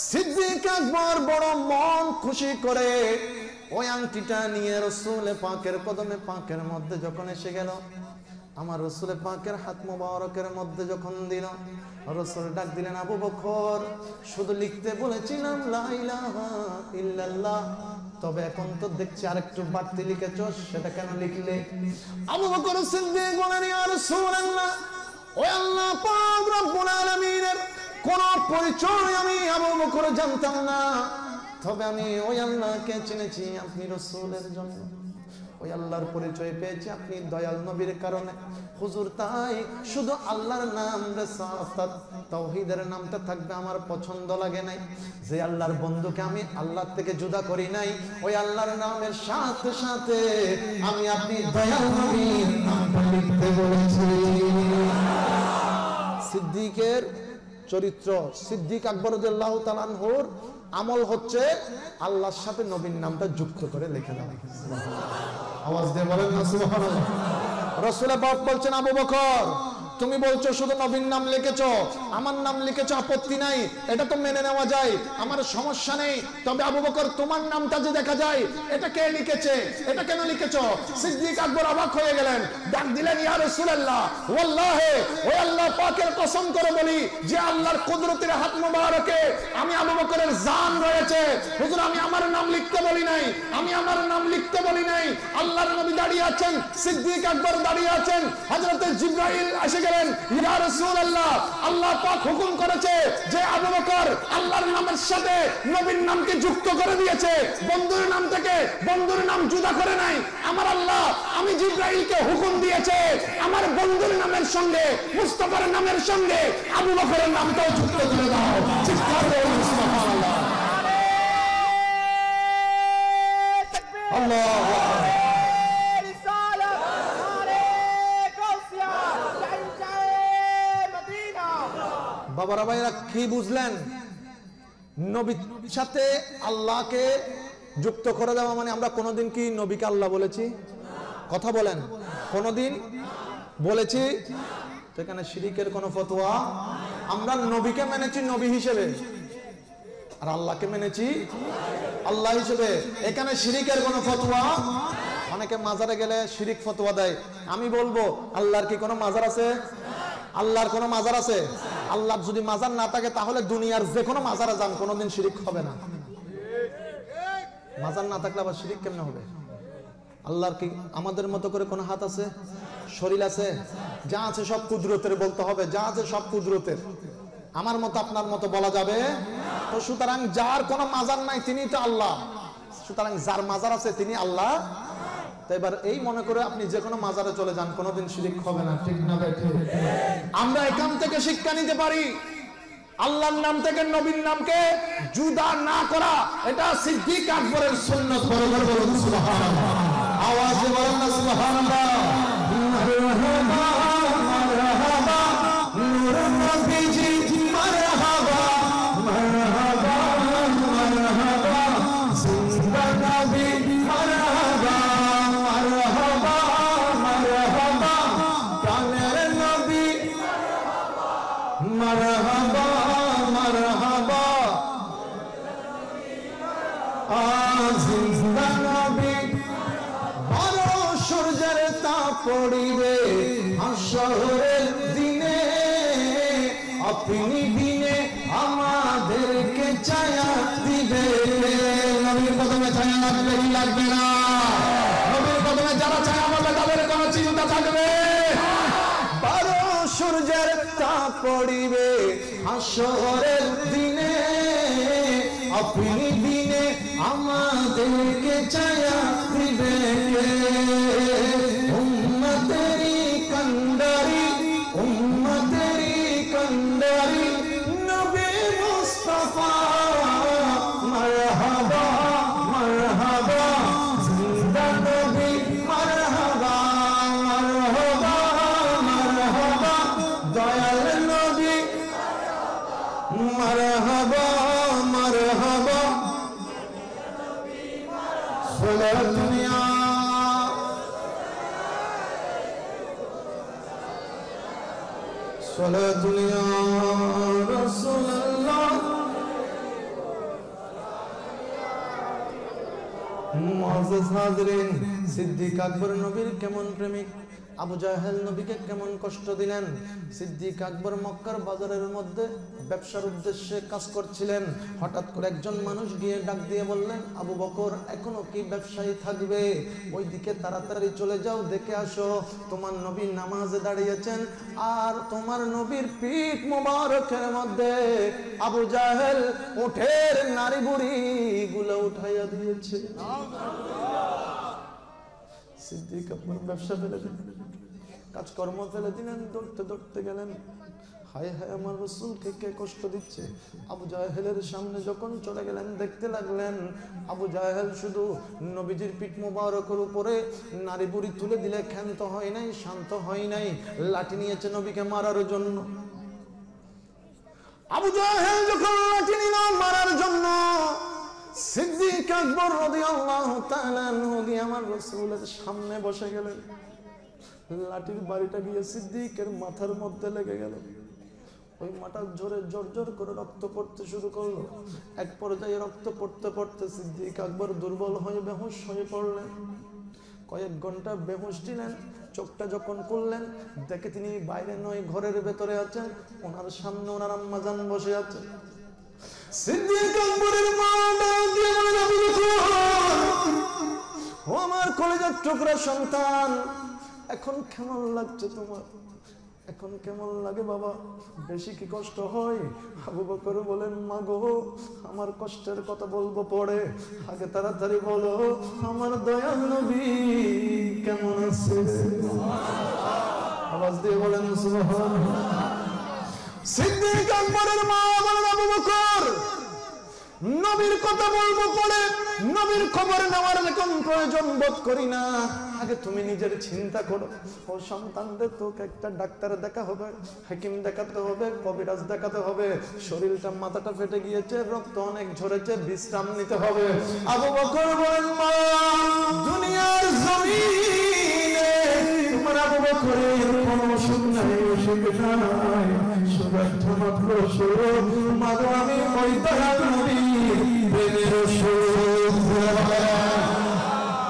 সিদ্দিক আকবর বড় মন খুশি করে ওই আংটিটা নিয়ে রাসূল পাকের কদমে পাকের মধ্যে যখন এসে গেল, আমার রাসূল পাকের হাত মোবারকের মধ্যে যখন দিল, রাসূল ডাক দিলেন, আবু বকর শুধু লিখতে বলেছিলাম লা ইলাহা ইল্লাল্লাহ, তবে এখন তো দেখছি আরেকটু বাড়তি লিখেছো, সেটা কেন লিখলে? আবু বকর সিদ্দিক বলেন, ইয়া রাসূলুল্লাহ, ওই আল্লাহ পাক রব্বুল আলামিনের কোন পরিচয় আমি আবু বকর জানতাম না, তবে আমি ওই আল্লাহকে চিনেছি আপনি রাসূলের জন্য, ওই আল্লাহর পরিচয় পেয়েছি আপনি দয়াল নবীর কারণে। হুজুর তাই শুধু আল্লাহর নাম রিসালাত তাওহীদের নামটা থাকবে আমার পছন্দ লাগে নাই, যে আল্লাহর বন্ধুকে আমি আল্লাহ থেকে জুদা করি নাই, ওই আল্লাহর নামের সাথে সাথে আমি আপনি দয়াল নবীর নামটা লিখতে বলেছি। সিদ্দিকের চরিত্র, সিদ্দিক আকবর রাদিয়াল্লাহু তাআলা আনহুর আমল হচ্ছে আল্লাহর সাথে নবীর নামটা যুক্ত করে লিখে দেওয়া। আওয়াজ দিয়ে বলেন না সুবহানাল্লাহ। রাসূল পাক বলছেন, আবু বকর তুমি বলছো শুধু নবীর নাম লিখেছো, আমার নাম লিখেছো, আপত্তি নাই, এটা তো মেনে নেওয়া যায়, আমার সমস্যা নেই, তবে আবু বকর তোমার নামটা যে দেখা যায় এটা কে লিখেছে, এটা কেন লিখেছো? সিদ্দিক আকবর অবাক হয়ে গেলেন, ডাক দিলেন, ইয়া রাসূলুল্লাহ, ওয়াল্লাহি ওই আল্লাহ পাকের কসম করে বলি যে আল্লাহর কুদরতের হাত মোবারকে আমি আবু বকরের জান রয়েছে, হুজুর আমি আমার নাম লিখতে বলি নাই, আমি আমার নাম লিখতে বলি নাই। আল্লাহর নবী দাঁড়িয়ে আছেন, সিদ্দিক আকবর দাঁড়িয়ে আছেন, হযরত জিবরাইল এসে গেলেন, ইয়া রাসূলুল্লাহ, আল্লাহ পাক হুকুম করেছে যে আবু বকর আল্লাহর নামের সাথে নবীর নামকে যুক্ত করে দিয়েছে, বন্ধুর নাম থেকে বন্ধুর নাম জুদা করে নাই। আমার আল্লাহ আমি জিবরাইলকে হুকুম দিয়েছে আমার বন্ধুর নামের সঙ্গে মুস্তাফার নামের সঙ্গে আবু বকরের নামটাও যুক্ত করে দাও। চিৎকার করে সুবহানাল্লাহ। আল্লাহু আকবার। বাবারা ভাইরা কি বুঝলেন? নবীর সাথে আল্লাহকে যুক্ত করে দেওয়া মানে আমরা কোনোদিন কি নবীকে আল্লাহ বলেছি? কথা বলেন, কোনোদিন বলেছি? তো এখানে শিরিকের কোনো ফতোয়া, আমরা নবীকে মেনেছি নবী হিসেবে আর আল্লাহকে মেনেছি আল্লাহ হিসেবে, এখানে শিরিকের কোনো ফতোয়া। অনেকে মাজারে গেলে শিরিক ফতোয়া দেয়, আমি বলবো আল্লাহর কি কোনো মাজার আছে? আল্লাহর কোনো মাজার আছে? আল্লাহর যদি মাজার না থাকে তাহলে দুনিয়ার যে কোনো মাজারে যান, কোনোদিন শিরিক হবে না। মাজার না থাকলে আবার শিরিক কেমনে হবে? আল্লাহর কি আমাদের মতো করে কোনো হাত আছে, শরীর আছে? যা আছে সব কুদরতের বলতে হবে, যা আছে সব কুদরতের। আমার মতো আপনার মতো বলা যাবে? তো সুতরাং যার কোনো মাজার নাই তিনি তো আল্লাহ, সুতরাং যার মাজার আছে তিনি আল্লাহ। তো এবার এই মনে করে আপনি যে কোনো মাজারে চলে যান, কোনোদিন শিরিক হবে না, ঠিক না? আমরা এখান থেকে শিক্ষা নিতে পারি আল্লাহর নাম থেকে নবীর নামকে জুদা না করা, এটা সিদ্দিক আকবরের সুন্নাত। বরাবর বলুন সুবহানাল্লাহ, আওয়াজে বলুন না সুবহানাল্লাহ। মারহাবা মারহাবা নূর নবীজি, মারহাবা মারহাবা মারহাবা জিন্দা নবী, মারহাবা মারহাবা মারহাবা প্রাণের নবী, মারহাবা মারহাবা জিন্দা নবী। বড় সূর্যের তাপ পড়িবে হাসরের দিনে, আপনি দিনে আমাদেরকে ছায়া দিবে। নবীর কদমে ছায়া লাগবে কি লাগবে না? নবীর কদমে যারা ছায়া পাবে তাদের কোনো চিন্তা থাকবে? বড় সূর্যের তাপ পড়িবে হাসরের দিনে, আপনি দিনে আমাদেরকে ছায়া দিবে। উম্মতেরি কান্ডারি, উম্মতেরি কান্ডারি নবী মুস্তাফা, মারহাবা মারহাবা জিন্দা নবী, মারহাবা মারহাবা মারহাবা দয়াল নবী, মারহাবা মারহাবা সালাত দুনিয়া সালাত দুনিয়া রাসূলুল্লাহ। মুআজ্জাজ হাজিরিন, সিদ্দিক আকবর নবীর কেমন প্রেমিক, আবু জাহেল নবীকে কেমন কষ্ট দিলেন। সিদ্দিক আকবর মক্কার বাজারের মধ্যে ব্যবসার উদ্দেশ্যে কাজ করছিলেন। হঠাৎ করে একজন মানুষ গিয়ে ডাক দিয়ে বললেন, আবু বকর এখনো কি ব্যবসায়ী থাকবে? ওইদিকে তাড়াতাড়ি চলে যাও, দেখে আসো তোমার নবী নামাজে দাঁড়িয়েছেন আর তোমার নবীর পিঠ মোবারকের মধ্যে আবু জাহেল উঠের নারী বুড়ি গুলো উঠাইয়া দিয়েছে। সিদ্দিক আকবর ব্যবসা ফেলে দিলেন, কাজকর্ম ফেলে দিলেন, দৌড়তে দৌড়তে গেলেন। হায় হায় আমার রাসূলকে কে কষ্ট দিচ্ছে। আবু জাহেলের সামনে যখন চলে গেলেন, দেখতে লাগলেন আবু জাহেল শুধু নবীজির পিঠ মোবারকের উপরে নারী বুড়ি তুলে দিলে ক্ষান্ত হয় নাই, শান্ত হয় নাই, লাঠি নিয়েছে নবীকে মারার জন্য। আবু জাহেল যখন লাঠি নিল মারার জন্য, সিদ্দিক আকবর রাদিয়াল্লাহু তাআলা আনহু গিয়ে আমার রাসূলের সামনে বসে গেলেন। লাঠির বাড়িটা গিয়ে সিদ্দিকের মাথার মধ্যে লেগে গেল। ওই মাথার জোরে জোর করে রক্ত পড়তে শুরু করলো। এক পর্যায়ে রক্ত পড়তে পড়তে সিদ্দিক আকবর দুর্বল হয়ে বেহুশ হয়ে পড়লেন। কয়েক ঘন্টা বেহুশ ছিলেন। চোখটা যখন খুললেন, দেখে তিনি বাইরে নয় ঘরের ভেতরে আছেন। ওনার সামনে ওনার আম্মাজান বসে আছেন। সিদ্দিক আকবরের মা ডাক দিয়ে বলেন, আবু বকর, ও আমার কলিজার টুকরা সন্তান, এখন কেমন লাগছে তোমার? এখন কেমন লাগে বাবা? বেশি কি কষ্ট হয়? আবু বকর বলেন, মা গো, আমার কষ্টের কথা বলবো পরে, আগে তাড়াতাড়ি বলো আমার দয়াল নবী কেমন আছে? আওয়াজ দিয়ে বলেন সুবহানাল্লাহ। সিদ্দিক আকবরের মা বলেন, আবু বকর, নবীর কথা বলবো পরে, নবীর খবর নেওয়ার এখন প্রয়োজন বোধ করি না, আগে তুমি নিজের চিন্তা করো। ও সন্তানদের তোকে একটা ডাক্তার দেখা হবে, হাকিম দেখাতে হবে, কবিরাজ দেখাতে হবে, শরীরটা মাথাটা ফেটে গিয়েছে, রক্ত অনেক ঝরেছে, বিশ্রাম নিতে হবে। আবু বকর বলেন, মা, দুনিয়ার জমিনে তোমার আবু করে কোনো অসুখ নাই, অসুখ নাই, সুগন্ধ মাত্র সুর। মাগো আমি ওই দয়াল নবীর প্রেমের সুর।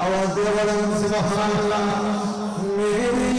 আওয়াজ দিয়ে বলেন সুবহানাল্লাহ। মেরে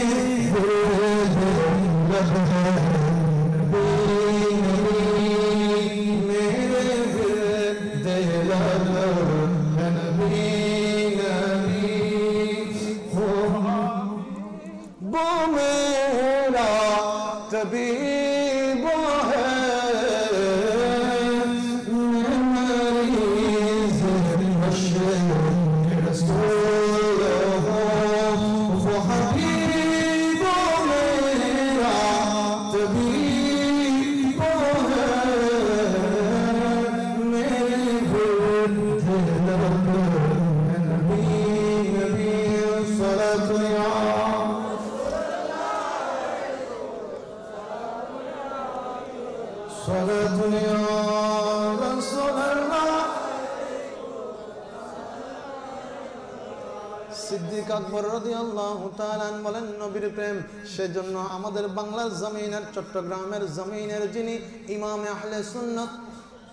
সিদ্দিক আকবর রাদিয়াল্লাহু তাআলা বলেন নবীর প্রেম সেজন্য আমাদের বাংলার জমিনের চট্টগ্রামের জমিনের যিনি ইমাম আহলে সুন্নাত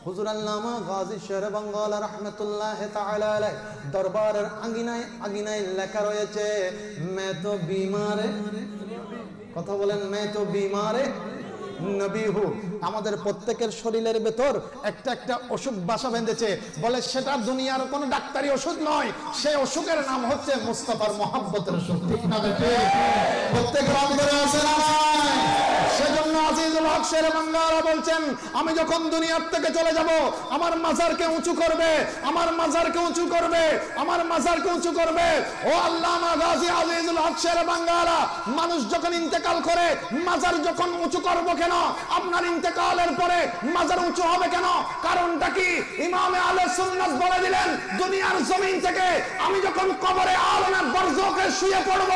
হুজুর আল্লামা গাজী শের বাঙ্গাল রাহমাতুল্লাহি তাআলা আলাইহি দরবারের আঙিনায় লেখা রয়েছে मैं तो बीमार কথা বলেন मैं तो बीमार নবী হু। আমাদের প্রত্যেকের শরীরের ভেতর একটা একটা অসুখ বাসা বেঁধেছে, বলে সেটা দুনিয়ার কোনো ডাক্তারি ওষুধ নয়, সেই অসুখের নাম হচ্ছে মুস্তাফার মহব্বতের অসুখ। ঠিক না বেটে? প্রত্যেক অন্তরে আছে না? সেজন্য আজিজুল হক শের বাঙ্গারা বলছেন আমি যখন দুনিয়ার থেকে চলে যাব আমার মাজারকে উঁচু করবে, আমার মাজারকে উঁচু করবে, আমার মাজারকে উঁচু করবে। ও আল্লামা গাজী আজিজুল হক শের বাঙ্গারা, মানুষ যখন ইন্তেকাল করে মাজার যখন উঁচু করব কেন? আপনার ইন্তেকালের পরে মাজার উঁচু হবে কেন? কারণটা কি? ইমামে আহলে সুন্নাত বলে দিলেন দুনিয়ার জমিন থেকে আমি যখন কবরে আলমে বরজখে শুয়ে পড়ব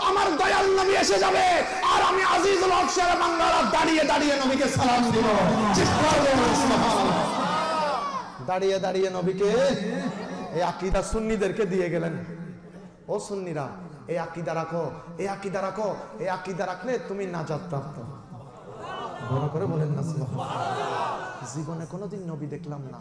আমার দয়াল নবী এসে যাবে আর আমি আজিজুল হক শের বাঙ্গারা দাঁড়িয়ে দাঁড়িয়ে নবীকে সালাম দিব। দাঁড়িয়ে দাঁড়িয়ে নবীকে। এই আকীদা সুন্নিদেরকে দিয়ে গেলেন, ও সুন্নিরা এই আকীদা রাখো, এই আকীদা রাখো, এই আকীদা রাখলে তুমি নাজাত প্রাপ্ত। বড় করে বলেন না সুবহানাল্লাহ। জীবনে কোনোদিন নবী দেখলাম না,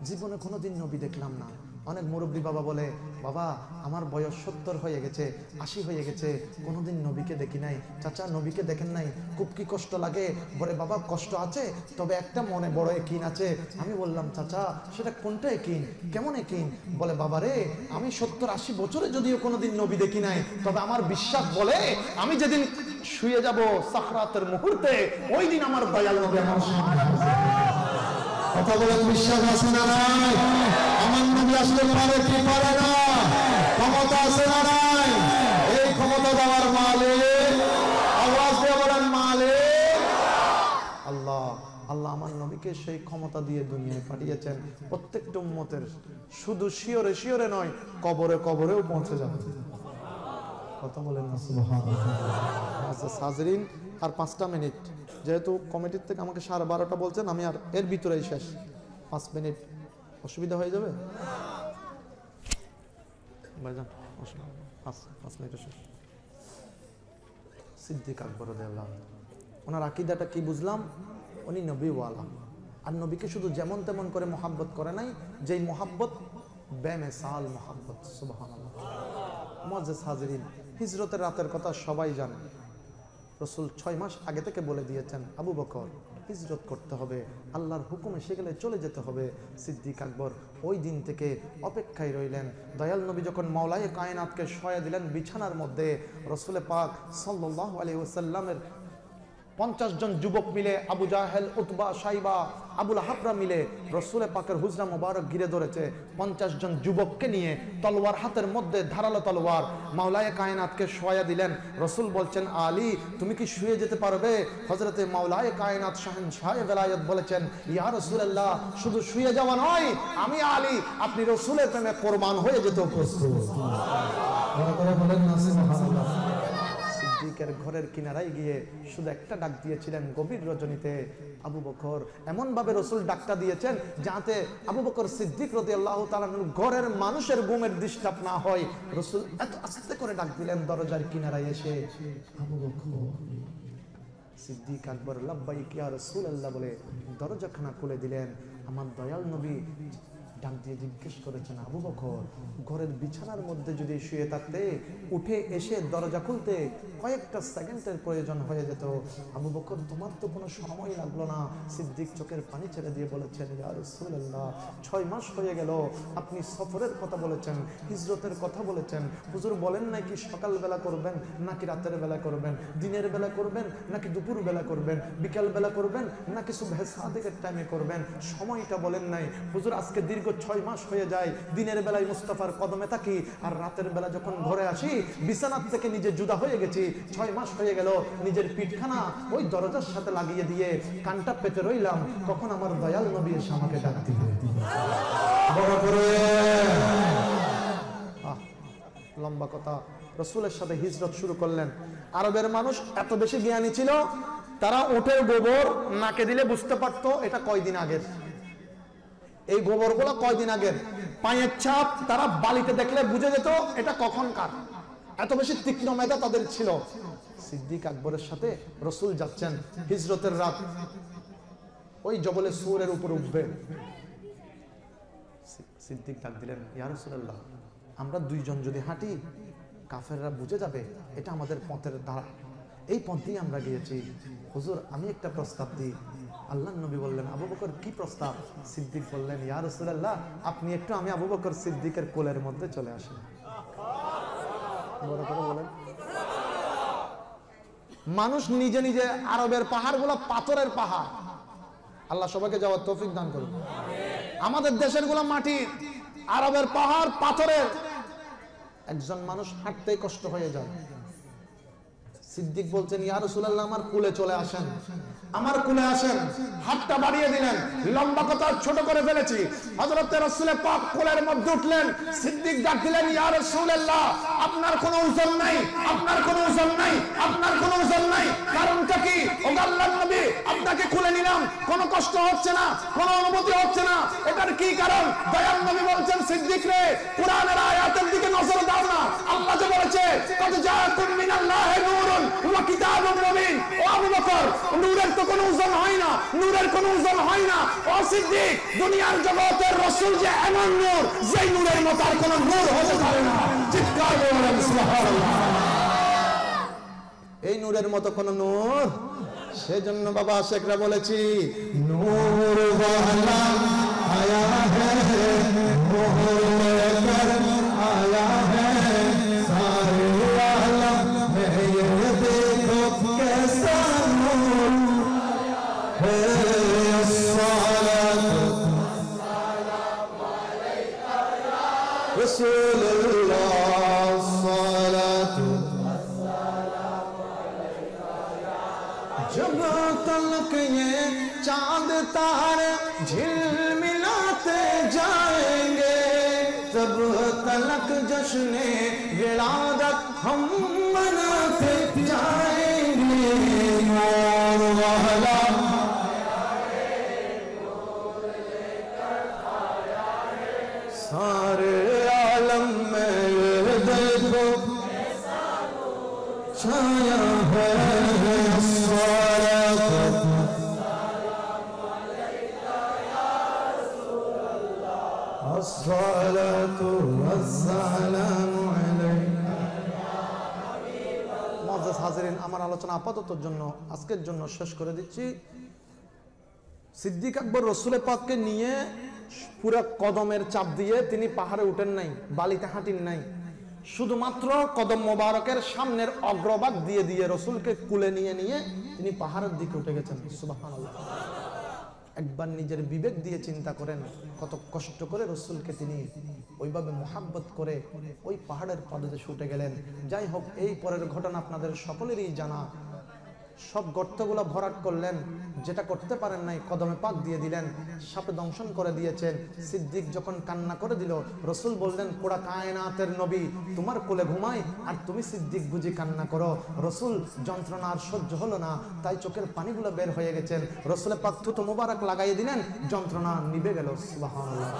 জীবনে কোনোদিন নবী দেখলাম না। অনেক মুরব্বী বাবা বলে বাবা আমার বয়স 70 হয়ে গেছে, 80 হয়ে গেছে, কোনোদিন নবীকে দেখি নাই। চাচা নবীকে দেখেন নাই, খুব কি কষ্ট লাগে? বলে বাবা কষ্ট আছে, তবে একটা মনে বড় একিন আছে। আমি বললাম চাচা সেটা কোনটা একিন, কেমন একিন? বলে বাবা রে আমি 70-80 বছরে যদিও কোনোদিন নবী দেখি নাই, তবে আমার বিশ্বাস বলে আমি যেদিন শুয়ে যাব সাকরাতের মুহূর্তে ওই দিন আমার দয়াল নবী আমার সামনে আসবে। কথা বলেন বিশ্বাস আছে না নাই? আমার নবী আসলে পারে কি পারে না? ক্ষমতা আছে না নাই? এই ক্ষমতা দেওয়ার মালিক আওয়াজ দিয়ে বলেন মালিক আল্লাহ। আল্লাহ আমার নবীকে সেই ক্ষমতা দিয়ে দুনিয়ায় পাঠিয়েছেন প্রত্যেকটা উম্মতের, শুধু শিওরে শিওরে নয় কবরে কবরেও পৌঁছে যাবে। কথা বলেন না সুবহানাল্লাহ। হাজরিন আর 5টা মিনিট, যেহেতু কমিটির থেকে আমাকে 12:30 বলছেন, আমি আর এর ভিতরেই শেষ। 5 মিনিট অসুবিধা হয়ে যাবে ভাইজান? 5 মিনিট শেষ। সিদ্দিক আকবর রাদিয়াল্লাহু আনহু ওনার আকীদাটা কি বুঝলাম? উনি নবীওয়ালা, আর নবীকে শুধু যেমন তেমন করে মহাব্বত করে নাই, যেই মহাব্বত বেমিসাল মহাব্বত। সুবহানাল্লাহ। মুআজ্জাজ হাজরিন, হিজরতের রাতের কথা সবাই জানেন। রাসূল 6 মাস আগে থেকে বলে দিয়েছেন আবু বকর হিজরত করতে হবে, আল্লাহর হুকুম এসে গেলে চলে যেতে হবে। সিদ্দিক আকবর ওই দিন থেকে অপেক্ষায় রইলেন। দয়াল নবী যখন মাওলায়ে কায়নাতকে শোয়া দিলেন বিছানার মধ্যে, রাসূল পাক সাল্লাল্লাহু আলাইহি ওয়াসাল্লামের 50 জন যুবক মিলে, আবু জাহেল, উতবা, শাইবা, আবুল হাবরা মিলে রাসূল পাকের হুজরা মোবারক ঘিরে ধরেছে। 50 জন যুবককে নিয়ে তলোয়ার হাতের মধ্যে, ধারালো তলোয়ার, মাওলায়ে কায়নাতকে শোয়া দিলেন। রাসূল বলছেন আলী তুমি কি শুয়ে যেতে পারবে? হযরতে মাওলায়ে কায়নাত শাহেনশাহ বেলায়েত বলেছেন ইয়া রাসূলুল্লাহ শুধু শুয়ে যাওয়া নয়, আমি আলী আপনি রাসূলের প্রেমে কুরবান হয়ে যেতে প্রস্তুত। বড় করে বলেন না সুবহানাল্লাহ। সিদ্দিকের ঘরের কিনারায় গিয়ে শুধু একটা ডাক দিয়েছিলেন গভীর রজনীতে, আবু বকর। এমন ভাবে রসুল ডাকটা দিয়েছেন যাতে আবু বকর সিদ্দিক রাদিয়াল্লাহু তাআলা ঘরের মানুষের ঘুমের ডিস্টার্ব না হয়। রসুল এত আস্তে করে ডাক দিলেন দরজার কিনারায় এসে, আবু বকর। সিদ্দিক আকবর লাব্বাইক ইয়া রাসূলুল্লাহ বলে দরজাখানা খুলে দিলেন। আমার দয়াল নবী ডাক দিয়ে জিজ্ঞেস করেছেন, আবু বকর, ঘরের বিছানার মধ্যে যদি শুয়ে থাকতে উঠে এসে দরজা খুলতে কয়েকটা সেকেন্ডের প্রয়োজন হয়ে যেত, আবু বকর তোমার তো কোনো সময় লাগলো না। সিদ্দিক চোখের পানি ছেড়ে দিয়ে বলেছেন, ইয়া রাসূলুল্লাহ 6 মাস হয়ে গেল, আপনি সফরের কথা বলেছেন, হিজরতের কথা বলেছেন, হুজুর বলেন নাই কি সকালবেলা করবেন নাকি রাতের বেলা করবেন, দিনের বেলা করবেন নাকি দুপুর বেলা করবেন, বিকাল বেলা করবেন নাকি সুবহে সাদিকের টাইমে করবেন, সময়টা বলেন নাই। হুজুর আজকে দীর্ঘ 6 মাস হয়ে যায়, দিনের বেলায় মুস্তাফার কদমে থাকি আর রাতের বেলা যখন ঘরে আসি বিছানার থেকে নিজে জুদা হয়ে গেছি। 6 মাস হয়ে গেল নিজের পিঠখানা ওই দরজার সাথে লাগিয়ে দিয়ে কানটা পেতে রইলাম, কখন আমার দয়াল নবী এসে আমাকে ডাক দিবে। বড় করে লম্বা কথা, রসুলের সাথে হিজরত শুরু করলেন। আরবের মানুষ এত বেশি জ্ঞানী ছিল, তারা উটের গোবর নাকে দিলে বুঝতে পারতো এটা কয়দিন আগের, এই গোবরগুলো কয়দিন আগের। পায়ের ছাপ তারা বালিতে দেখলে বুঝে যেত এটা কখনকার। এত বেশি তীক্ষ্ণ মেধা তাদের ছিল। সিদ্দিক আকবরের সাথে রসুল যাচ্ছেন হিজরতের রাত, ওই জবলে সুরের উপর উঠবে। সিদ্দিক ডাক দিলেন, ইয়া রাসূলুল্লাহ আমরা দুইজন যদি হাঁটি কাফেররা বুঝে যাবে এটা আমাদের পথের দ্বারা, এই পথ দিয়ে আমরা গিয়েছি। হুজুর আমি একটা প্রস্তাব দিই। আল্লাহর নবী বললেন, আবু বকর কি প্রস্তাব? সিদ্দিক বললেন, ইয়া রাসূলুল্লাহ আপনি একটু আমি আবু বকর সিদ্দিকের কোলের মধ্যে চলে আসেন। বড় করে বলেন। মানুষ নিজে নিজে, আরবের পাহাড়গুলো পাথরের পাহাড়, আল্লাহ সবাইকে যাওয়ার তৌফিক দান করুন। আমাদের দেশের গুলো মাটির, আরবের পাহাড় পাথরের, একজন মানুষ হাঁটতেই কষ্ট হয়ে যায়। সিদ্দিক বলছেন, ইয়া রাসূলুল্লাহ আমার কোলে চলে আসেন, আমার কোলে আসেন। হাতটা বাড়িয়ে দিলেন, লম্বা কথা ছোট করে ফেলেছি। হযরত রাসূল পাক কোলের মধ্যে উঠলেন। সিদ্দিক ডাক দিলেন, ইয়া রাসূলুল্লাহ আপনার কোনো ওজন নাই, আপনার কোনো ওজন নাই, আপনার কোনো ওজন নাই। কারণটা কি? ও আল্লাহর নবী আপনাকে কোলে নিলাম, কোনো কষ্ট হচ্ছে না, কোনো অনুভূতি হচ্ছে না, এটার কি কারণ? দয়াল নবী বলছেন, সিদ্দিক রে কুরআনের আয়াতের দিকে নজর দাও না। আল্লাহ যে বলেছে, কদ জাআকুম মিনাল্লাহি নূরুন ওয়া কিতাবুম মুবিন। ও আবু বকর নূরের তো কোনো ওজন হয় না, নূরের কোনো ওজন হয় না। ও সিদ্দিক দুনিয়ার জগতের রাসূল যে এমন নূর, যেই নূরের মতো আর কোনো নূর হতে পারে না। চিৎকার করে বলেন সুবহানাল্লাহ। এই নূরের মতো কোন নূর, সেজন্য বাবা শেখরা বলেছি, নূর ওয়ালা আয়া হ্যায়, মোহর লেকর আয়া হ্যায়, সারে আলম মে ये देखो कैसा नूर है। रसूलुल्लाह सलातु जब तलक ये चांद तारे झिलमिलाते जाएंगे, तब तलक जश्ने विलादत हम मनाते जाएंगे। नूर वाला सारे आलम में ये देखो छाया है। अस्सलातु वस्सलामु अलैका। মুআজ্জাজ হাজিরিন, আমার আলোচনা আপাততর জন্য আজকের জন্য শেষ করে দিচ্ছি। সিদ্দিক আকবর রসুল পাককে নিয়ে পুরো কদমের চাপ দিয়ে তিনি পাহাড়ে উঠেন নাই, বালিতে হাঁটেন নাই, শুধুমাত্র কদম মোবারকের সামনের অগ্রভাগ দিয়ে দিয়ে রসুলকে কুলে নিয়ে নিয়ে তিনি পাহাড়ের দিকে উঠে গেছেন। সুবহানাল্লাহ। একবার নিজের বিবেক দিয়ে চিন্তা করেন কত কষ্ট করে রসুলকে তিনি ওইভাবে মোহাব্বত করে ওই পাহাড়ের পাদদেশে উঠে গেলেন। যাই হোক, এই পরের ঘটনা আপনাদের সকলেরই জানা। সব গর্তগুলো ভরাট করলেন, যেটা করতে পারেন নাই কদমে পাক দিয়ে দিলেন, সাপে দংশন করে দিয়েছেন। সিদ্দিক যখন কান্না করে দিল, রসুল বললেন, পুরা কায়নাতের নবী তোমার কোলে ঘুমায় আর তুমি সিদ্দিক বুঝি কান্না করো। রসুল যন্ত্রণা আর সহ্য হলো না, তাই চোখের পানিগুলো বের হয়ে গেছেন। রসুলের পাক থুতু মুবারক লাগাইয়ে দিলেন, যন্ত্রণা নিভে গেল। সুবহানাল্লাহ।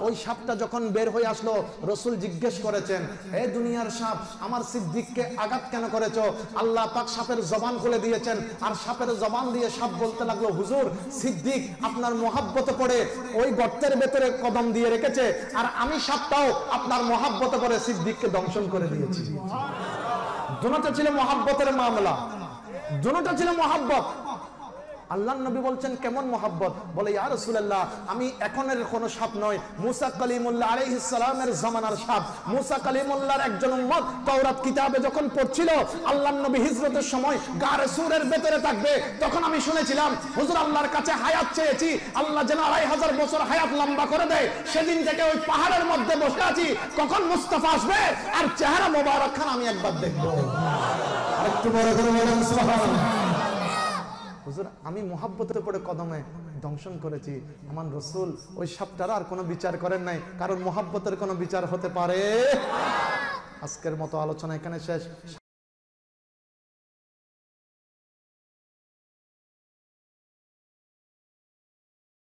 ওই সাপটা যখন বের হয়ে আসলো, রসুল জিজ্ঞেস করেছেন, এ দুনিয়ার সাপ, আমার সিদ্দিককে আঘাত কেন করেছো? আল্লাহ পাক সাপের জবান খুলে দিয়েছেন, আর সাপের জবান দিয়ে সাপ বলতে লাগলো, হুজুর, সিদ্দিক আপনার মহাব্বতে পড়ে ওই গর্তের ভেতরে কদম দিয়ে রেখেছে, আর আমি সাপটাও আপনার মহাব্বতে পড়ে সিদ্দিককে দংশন করে দিয়েছি। দুটোটা ছিল মহাব্বতের মামলা, দুটোটা ছিল মহাব্বত। আল্লাহর নবী বলছেন, কেমন মহাব্বত? বলে, ইয়া রাসূলুল্লাহ, আমি এখনের কোন সাপ নয়, মুসা কালিমুল্লাহ আলাইহিস সালামের জামানার সাপ। মুসা কালিমুল্লাহর একজন উম্মত তাওরাত কিতাবে যখন পড়ছিল, আল্লাহর নবী হিজরতের সময় গারে সুরের ভেতরে থাকবে, তখন আমি শুনেছিলাম, হুজুর আল্লাহর কাছে হায়াত চেয়েছি, আল্লাহ যেন 2500 বছর হায়াত লম্বা করে দেয়। সেদিন থেকে ওই পাহাড়ের মধ্যে বসে আছি, কখন মুস্তাফা আসবে আর চেহারা মোবারক খান আমি একবার দেখবো। একটু বড় করে বলেন সুবহানাল্লাহ। হুজুর, আমি মুহাব্বতের উপরে কদমে দংশন করেছি। আমার রসুল ওই সাপটার আর কোনো বিচার করেন নাই, কারণ মুহাব্বতের কোনো বিচার হতে পারে। আজকের মতো আলোচনা এখানে শেষ।